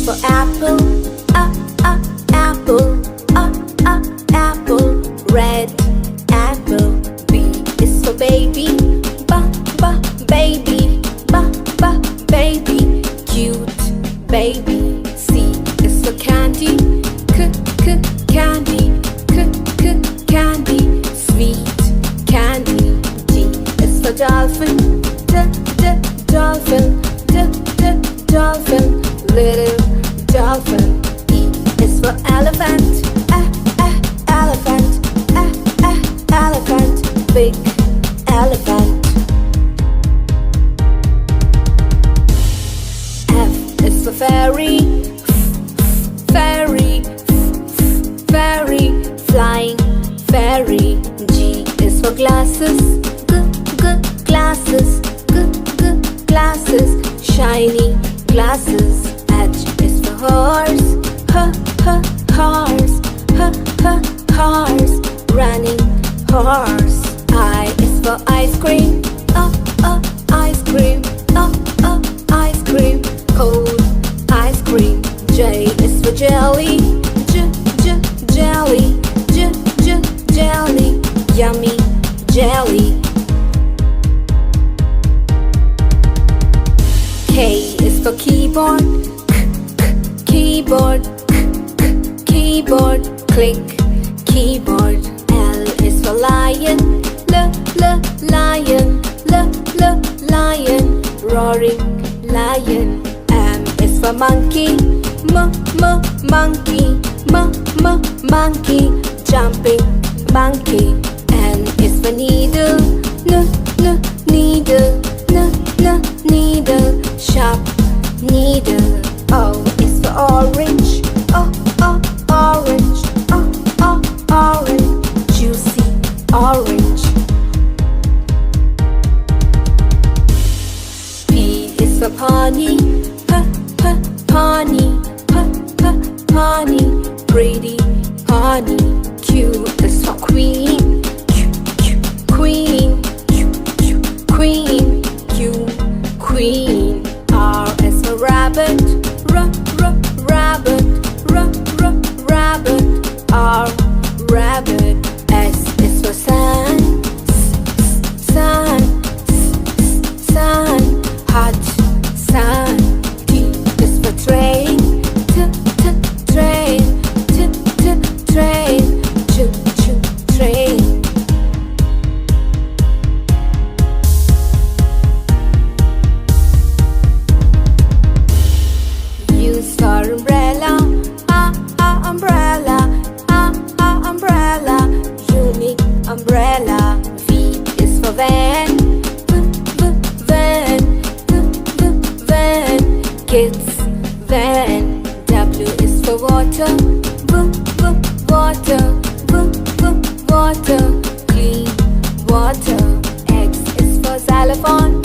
for apple, apple, apple. Red apple. B is for baby, baby, baby. Cute baby. C is for candy, candy, candy. Sweet candy. D is for dolphin, dolphin, dolphin. Little dolphin. E is for elephant, elephant, elephant. Big elephant. F is for fairy, fairy, fairy. Flying fairy. G is for glasses, glasses, glasses. Shiny glasses. H is for horse, horse, horse. Running horse. I is for ice cream, ice cream, ice cream. Cold ice cream. J is for jelly, jelly, jelly. Yummy jelly. K is for keyboard, keyboard, keyboard. Click keyboard. L is for lion, lion, lion. Roaring lion. M is for monkey, monkey, monkey. Jumping monkey. N is for needle, needle, needle. Sharp needle. O is for orange, orange, orange. Juicy orange. P is for pony, pony, pony. Pretty pony. Q is for queen, queen, queen. Q, queen. R is for rabbit, rabbit, rabbit. R, rabbit. S is for sun, sun, sun. Hot sun. T is for train, train, train. Train. Use for umbrella, umbrella, umbrella. Unique umbrella. V is for van, van, van. Kids van. W is for water, water, water. Clean water. X is for xylophone,